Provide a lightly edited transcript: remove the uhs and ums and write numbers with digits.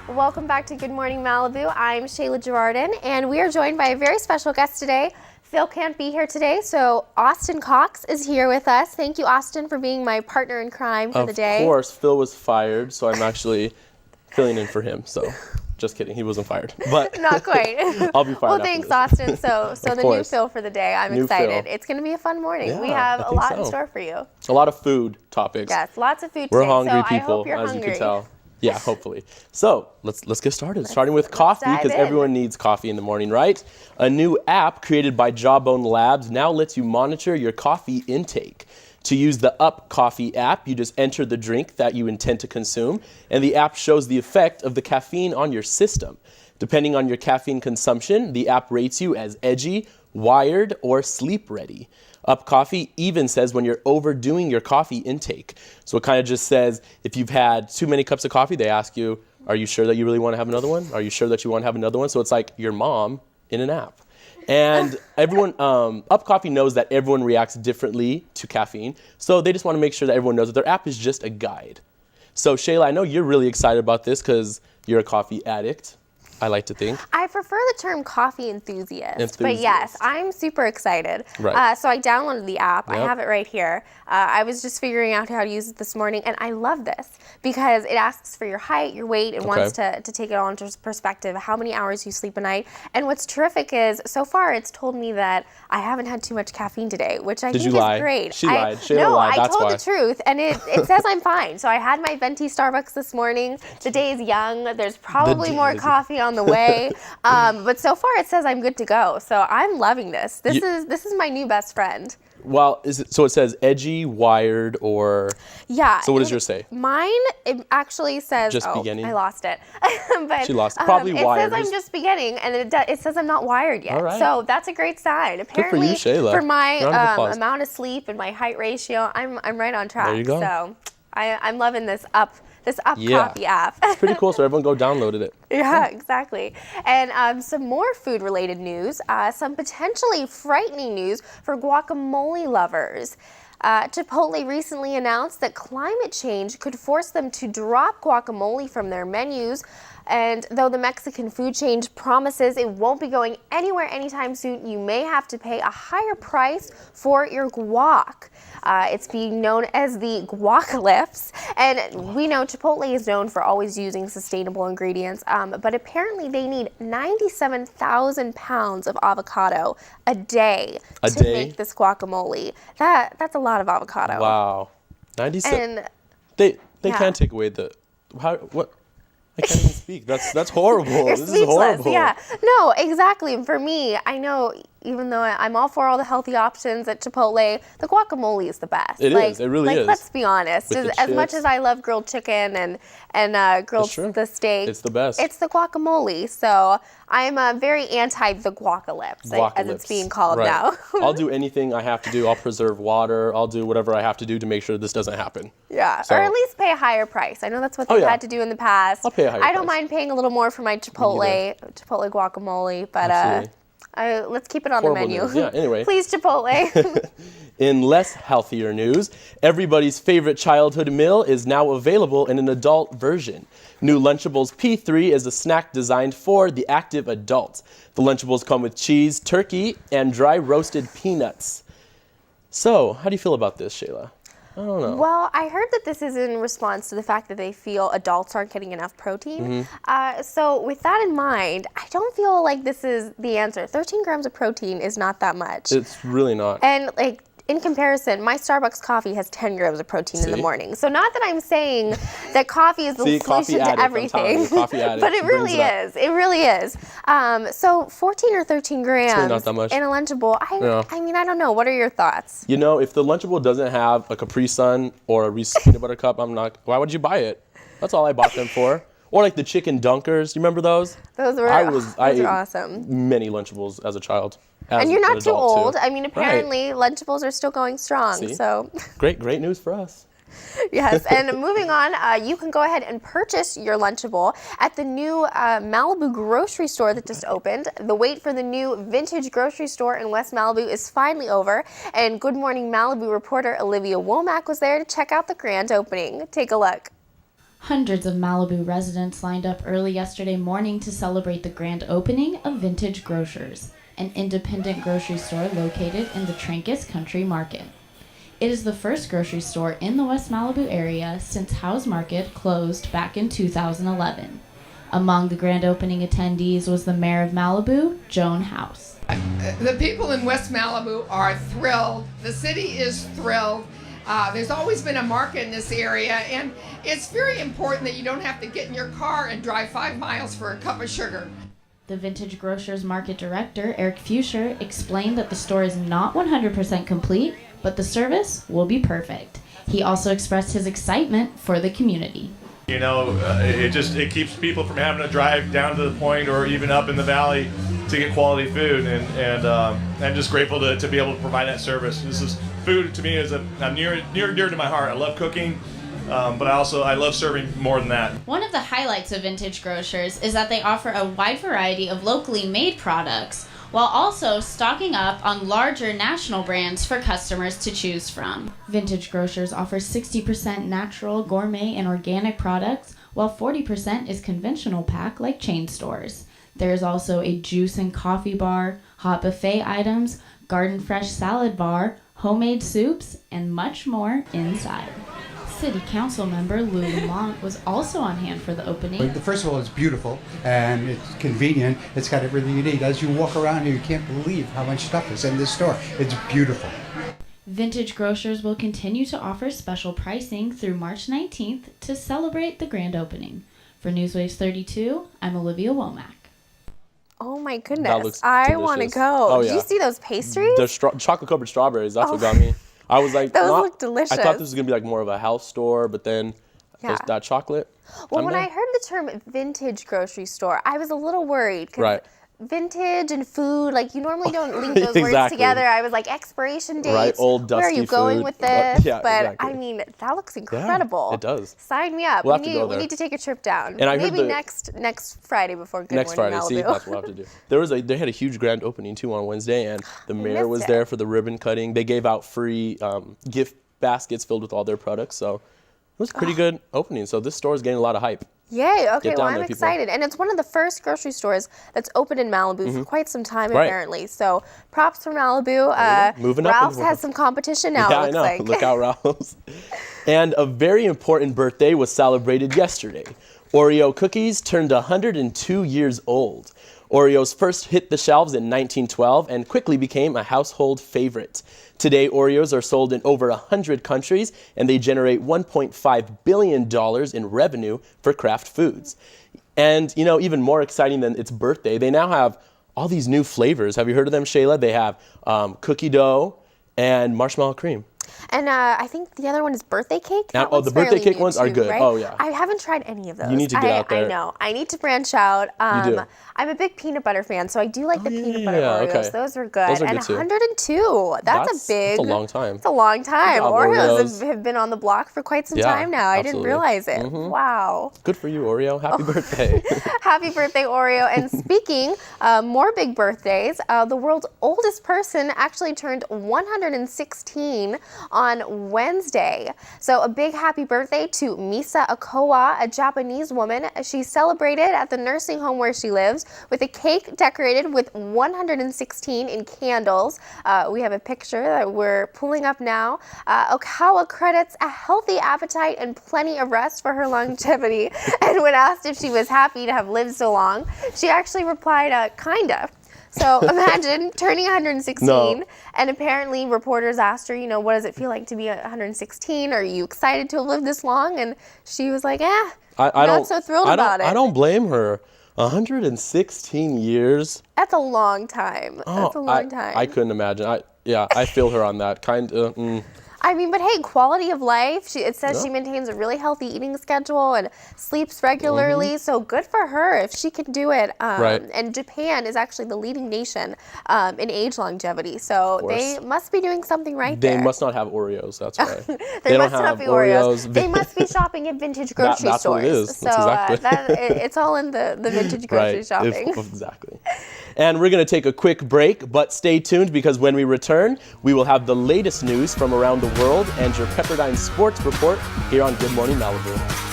Welcome back to Good Morning Malibu. I'm Shayla Girardin, and we are joined by a very special guest today. Phil can't be here today, so Austin Cox is here with us. Thank you, Austin, for being my partner in crime for the day. Of course, Phil was fired, so I'm actually filling in for him. So, just kidding, he wasn't fired, but not quite. I'll be fired. Well, thanks, Austin. So the new Phil for the day. I'm excited. Phil. It's going to be a fun morning. Yeah, we have a lot so. in store for you. A lot of food topics. Yes, lots of food We're today. hungry so people, I hope you're as hungry. you can tell. Yeah, hopefully. So let's get started. Starting with coffee, because everyone needs coffee in the morning, right? A new app created by Jawbone Labs now lets you monitor your coffee intake. To use the Up Coffee app, you just enter the drink that you intend to consume, and the app shows the effect of the caffeine on your system. Depending on your caffeine consumption, the app rates you as edgy, wired, or sleep ready. Up Coffee even says when you're overdoing your coffee intake. So it kind of just says if you've had too many cups of coffee, they ask you, are you sure that you really want to have another one? Are you sure that you want to have another one? So it's like your mom in an app. And everyone, Up Coffee knows that everyone reacts differently to caffeine. So they just want to make sure that everyone knows that their app is just a guide. So Shayla, I know you're really excited about this because you're a coffee addict. I like to think. I prefer the term coffee enthusiast. But yes, I'm super excited. Right. So I downloaded the app. Yep. I have it right here. I was just figuring out how to use it this morning, and I love this because it asks for your height, your weight, and wants to take it all into perspective, how many hours you sleep a night. And what's terrific is, so far, it's told me that I haven't had too much caffeine today, which I think is great. She lied. Shayla lied. I That's told why. the truth, and it says I'm fine. So I had my venti Starbucks this morning. The day is young. There's probably more coffee on the way, but so far it says I'm good to go. So I'm loving this. This is my new best friend. Well, so it says edgy, wired, or yeah. So what does yours say? Mine, it actually says just beginning. I lost it. But she lost it. Probably wired. It says I'm just beginning, and it says I'm not wired yet. All right. So that's a great sign. Apparently, good for you, Shayla. For my amount of sleep and my height ratio, I'm right on track. There you go. So I'm loving this Up Coffee app. It's pretty cool, so everyone go download it. Yeah, exactly. And some more food-related news, some potentially frightening news for guacamole lovers. Chipotle recently announced that climate change could force them to drop guacamole from their menus. And though the Mexican food chain promises it won't be going anywhere anytime soon, you may have to pay a higher price for your guac. It's being known as the guacapolase, and we know Chipotle is known for always using sustainable ingredients, but apparently they need 97,000 pounds of avocado a day to make this guacamole. That's a lot of avocado. Wow. 97. And they can't take away what? I can't even speak. That's horrible. This is horrible. Yeah. No, exactly. For me, I know, even though I'm all for all the healthy options at Chipotle, the guacamole is the best. It is. It really is. Let's be honest. With As much as I love grilled chicken and grilled the steak, it's the best. It's the guacamole. So I'm very anti the guacapolase, as it's being called now. I'll do anything I have to do. I'll preserve water. I'll do whatever I have to do to make sure this doesn't happen. Yeah, or at least pay a higher price. I know that's what they've had to do in the past. I'll pay a higher price. I don't mind paying a little more for my Chipotle guacamole, but let's keep it on the menu. News. Yeah, anyway. Please, Chipotle. In less healthier news, everybody's favorite childhood meal is now available in an adult version. New Lunchables P3 is a snack designed for the active adult. The Lunchables come with cheese, turkey, and dry roasted peanuts. So, how do you feel about this, Shayla? I don't know. Well, I heard that this is in response to the fact that they feel adults aren't getting enough protein. So with that in mind, I don't feel like this is the answer. 13 grams of protein is not that much. It's really not. And in comparison, my Starbucks coffee has 10 grams of protein in the morning. So not that I'm saying that coffee is the solution to everything, coffee addict, but it really is. It really is. So 14 or 13 grams really not that much. In a Lunchable, I mean, I don't know. What are your thoughts? You know, if the Lunchable doesn't have a Capri Sun or a Reese's peanut butter cup, why would you buy it? That's all I bought them for. Or like the chicken dunkers. You remember those? Those were awesome. Many Lunchables as a child. And you're not too old. I mean, apparently Lunchables are still going strong. See? So great news for us. Yes, and moving on, you can go ahead and purchase your Lunchable at the new Malibu grocery store that just opened. The wait for the new vintage grocery store in West Malibu is finally over, and Good Morning Malibu reporter Olivia Womack was there to check out the grand opening. Take a look. Hundreds of Malibu residents lined up early yesterday morning to celebrate the grand opening of Vintage Grocers, an independent grocery store located in the Trancas Country Market. It is the first grocery store in the West Malibu area since Howe's Market closed back in 2011. Among the grand opening attendees was the mayor of Malibu, Joan House. The people in West Malibu are thrilled. The city is thrilled. There's always been a market in this area, and it's very important that you don't have to get in your car and drive 5 miles for a cup of sugar. The Vintage Grocers Market Director, Eric Fuscher, explained that the store is not 100% complete, but the service will be perfect. He also expressed his excitement for the community. You know, it keeps people from having to drive down to the point or even up in the valley to get quality food, and I'm just grateful to be able to provide that service. Food to me is near dear to my heart. I love cooking, but I love serving more than that. One of the highlights of Vintage Grocers is that they offer a wide variety of locally made products, while also stocking up on larger national brands for customers to choose from. Vintage Grocers offers 60% natural, gourmet, and organic products, while 40% is conventional pack like chain stores. There is also a juice and coffee bar, hot buffet items, garden fresh salad bar, homemade soups, and much more inside. City Council member Lou Lamont was also on hand for the opening. First of all, it's beautiful and it's convenient. It's got everything you need. As you walk around here, you can't believe how much stuff is in this store. It's beautiful. Vintage Grocers will continue to offer special pricing through March 19th to celebrate the grand opening. For Newswaves 32, I'm Olivia Womack. Oh my That goodness. looks I want to delicious. go. Oh, Did yeah. you see those pastries? The chocolate covered strawberries, that's what got me. I was like, Those look delicious. I thought this was going to be like more of a house store, but then that chocolate. Well, I'm when there. I heard the term vintage grocery store, I was a little worried. 'Cause Right. vintage and food, like you normally don't link those words Exactly. together. I was like, expiration dates. Right, old Where are dusty you going food. with this? Yeah, but exactly. I mean, that looks incredible. it does. Sign me up. We'll have to go We there. need to take a trip down. And I heard Maybe the- next Friday before Good Next Morning Friday, see, Malibu. that's what we'll have to do. They had a huge grand opening too on Wednesday, and the mayor was missed it. there for the ribbon cutting. They gave out free gift baskets filled with all their products, so it was a pretty good opening. So this store is getting a lot of hype. Yay, okay, Get well, down I'm there, people. excited. And it's one of the first grocery stores that's opened in Malibu for quite some time, Right. apparently. So props for Malibu. Moving up in the Ralph's world. has some competition now, Yeah, it looks I know. like. Look out, Ralph's. And a very important birthday was celebrated yesterday. Oreo cookies turned 102 years old. Oreos first hit the shelves in 1912 and quickly became a household favorite. Today, Oreos are sold in over 100 countries, and they generate $1.5 billion in revenue for Kraft Foods. And, you know, even more exciting than its birthday, they now have all these new flavors. Have you heard of them, Shayla? They have cookie dough and marshmallow cream. And I think the other one is birthday cake. Now, That oh, one's the birthday fairly cake new ones are too, good. right? Oh, yeah. I haven't tried any of those. You need to get out there. I know. I need to branch out. You do. I'm a big peanut butter fan, so I do like the peanut butter yeah, Oreos. okay. Those are good. Those are and good, too. 102. That's a long time. It's a long time. job, Oreos Oreos. have been on the block for quite some Yeah, time now. I didn't absolutely. realize it. Wow. Good for you, Oreo. Happy birthday. Happy birthday, Oreo. And speaking more big birthdays, the world's oldest person actually turned 116 on Wednesday. So a big happy birthday to Misa Okowa, a Japanese woman. She celebrated at the nursing home where she lives with a cake decorated with 116 in candles. We have a picture that we're pulling up now. Okowa credits a healthy appetite and plenty of rest for her longevity. And when asked if she was happy to have lived so long, she actually replied, kinda. So imagine turning 116, No. and apparently reporters asked her, you know, what does it feel like to be 116? Are you excited to have lived this long? And she was like, not so thrilled about it. I don't blame her. 116 years. That's a long time. That's a long time. I couldn't imagine. I feel her on that. I mean, but hey, quality of life. It says she maintains a really healthy eating schedule and sleeps regularly. So good for her if she can do it. Right. And Japan is actually the leading nation in age longevity. So course. they must be doing something right They there. must not have Oreos. That's why. They don't must not have be Oreos. Oreos. They must be shopping at vintage grocery that's stores. what it is. So That's exactly. it's all in the vintage grocery shopping. Exactly. And we're going to take a quick break, but stay tuned because when we return, we will have the latest news from around the world and your Pepperdine Sports Report here on Good Morning Malibu.